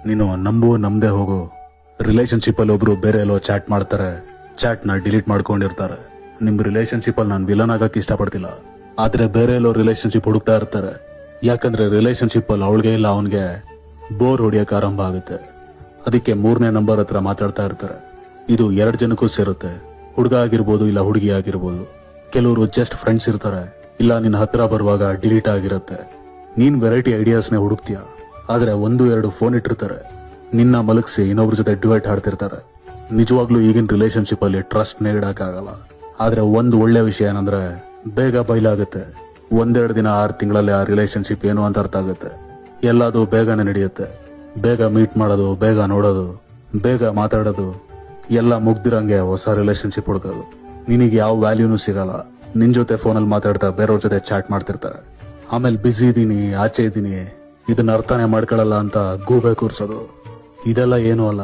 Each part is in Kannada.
ನೀನು ನಂಬು ನಮ್ದೇ ಹೋಗು. ರಿಲೇಶನ್ಶಿಪ್ ಅಲ್ಲಿ ಒಬ್ರು ಬೇರೆ ಎಲ್ಲೋ ಚಾಟ್ ಮಾಡ್ತಾರೆ, ಚಾಟ್ ನ ಡಿಲೀಟ್ ಮಾಡ್ಕೊಂಡಿರ್ತಾರೆ. ನಿಮ್ ರಿಲೇಶನ್ಶಿಪ್ ಅಲ್ಲಿ ನಾನು ವಿಲನ್ ಆಗಕ್ಕೆ ಇಷ್ಟಪಡ್ತಿಲ್ಲ, ಆದ್ರೆ ಬೇರೆ ಎಲ್ಲೋ ರಿಲೇಶನ್ಶಿಪ್ ಹುಡುಕ್ತಾ ಇರ್ತಾರೆ. ಯಾಕಂದ್ರೆ ರಿಲೇಶನ್ಶಿಪ್ ಅಲ್ಲಿ ಅವಳಿಗೆ ಇಲ್ಲ ಅವನ್ಗೆ ಬೋರ್ ಹೊಡಿಯಕ್ ಆರಂಭ ಆಗುತ್ತೆ. ಅದಕ್ಕೆ 3ನೇ ನಂಬರ್ ಹತ್ರ ಮಾತಾಡ್ತಾ ಇರ್ತಾರೆ. ಇದು 2 ಜನಕ್ಕೂ ಸೇರುತ್ತೆ, ಹುಡುಗ ಆಗಿರ್ಬೋದು ಇಲ್ಲ ಹುಡುಗಿ ಆಗಿರ್ಬೋದು. ಕೆಲವರು ಜಸ್ಟ್ ಫ್ರೆಂಡ್ಸ್ ಇರ್ತಾರೆ, ಇಲ್ಲ ನಿನ್ನ ಹತ್ರ ಬರುವಾಗ ಡಿಲೀಟ್ ಆಗಿರುತ್ತೆ. ನೀನ್ ವೆರೈಟಿ ಐಡಿಯಾಸ್ನೇ ಹುಡುಕ್ತೀಯ, ಆದ್ರೆ 1-2 ಫೋನ್ ಇಟ್ಟಿರ್ತಾರೆ. ನಿನ್ನ ಮಲಗಿಸಿ ಇನ್ನೊಬ್ರ ಜೊತೆ ಡ್ಯುಯೆಟ್ ಹಾಡ್ತಿರ್ತಾರೆ. ನಿಜವಾಗ್ಲೂ ಈಗಿನ ರಿಲೇಶನ್ಶಿಪ್ ಅಲ್ಲಿ ಟ್ರಸ್ಟ್ ಆಗಲ್ಲ. ಆದ್ರೆ ಒಂದು ಒಳ್ಳೆ ವಿಷಯ ಏನಂದ್ರೆ ಬೇಗ ಬಯಲಾಗುತ್ತೆ. 1-2 ದಿನ 6 ತಿಂಗಳಲ್ಲಿ ಆ ರಿಲೇಶನ್ಶಿಪ್ ಏನು ಅಂತ ಅರ್ಥ ಆಗುತ್ತೆ. ಎಲ್ಲದು ಬೇಗನೆ ನಡೆಯುತ್ತೆ. ಬೇಗ ಮೀಟ್ ಮಾಡೋದು, ಬೇಗ ನೋಡೋದು, ಬೇಗ ಮಾತಾಡೋದು, ಎಲ್ಲ ಮುಗ್ದಿರಂಗೆ ಹೊಸ ರಿಲೇಶನ್ಶಿಪ್ ಹುಡುಕೋದು. ನಿನಗೆ ಯಾವ ವ್ಯಾಲ್ಯೂನು ಸಿಗಲ್ಲ. ನಿನ್ ಜೊತೆ ಫೋನಲ್ಲಿ ಮಾತಾಡ್ತಾ ಬೇರೆಯವ್ರ ಜೊತೆ ಚಾಟ್ ಮಾಡ್ತಿರ್ತಾರೆ. ಆಮೇಲೆ ಬಿಸಿ ಇದೀನಿ, ಆಚೆ ಇದ್ದೀನಿ, ಇದನ್ನ ಅರ್ಥನೇ ಮಾಡ್ಕೊಳ್ಳಲ್ಲ ಅಂತ ಗೂಬೆ ಕೂರ್ಸೋದು. ಇದೆಲ್ಲ ಏನೂ ಅಲ್ಲ.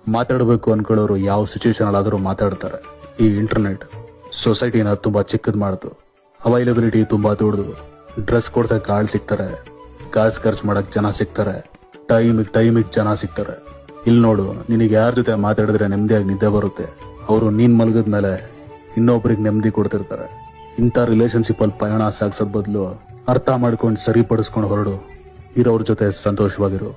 ಮಾತಾಡಬೇಕು ಅನ್ಕೊಳ್ಳೋರು ಯಾವ ಸಿಚುವೇಶನ್ ಅಲ್ಲಾದ್ರೂ ಮಾತಾಡ್ತಾರೆ. ಈ ಇಂಟರ್ನೆಟ್ ಸೊಸೈಟಿನ ತುಂಬಾ ಚಿಕ್ಕದ್ ಮಾಡ್ತು. ಅವೈಲಬಿಲಿಟಿ ತುಂಬಾ ದೊಡ್ಡದು. ಡ್ರೆಸ್ ಕೊಡ್ಸಕ್ ಆಳ್ ಸಿಗ್ತಾರೆ, ಕಾಸು ಖರ್ಚು ಮಾಡಕ್ ಜನ ಸಿಗ್ತಾರೆ, ಟೈಮಿಗೆ ಜನ ಸಿಗ್ತಾರೆ. ಇಲ್ಲಿ ನೋಡು, ನಿನಗೆ ಯಾರ ಜೊತೆ ಮಾತಾಡಿದ್ರೆ ನೆಮ್ಮದಿಯಾಗಿ ನಿದ್ದೆ ಬರುತ್ತೆ, ಅವರು ನೀನ್ ಮಲಗಿದ್ಮೇಲೆ ಇನ್ನೊಬ್ರಿಗೆ ನೆಮ್ಮದಿ ಕೊಡ್ತಿರ್ತಾರೆ. ಇಂಥ ರಿಲೇಶನ್ಶಿಪ್ ಅಲ್ಲಿ ಪಯಣ ಸಾಗಿಸೋದ್ ಬದಲು ಅರ್ಥ ಮಾಡ್ಕೊಂಡು ಸರಿಪಡಿಸ್ಕೊಂಡು ಹೊರಡು. ಇರೋರ್ ಜೊತೆ ಸಂತೋಷವಾಗಿರು.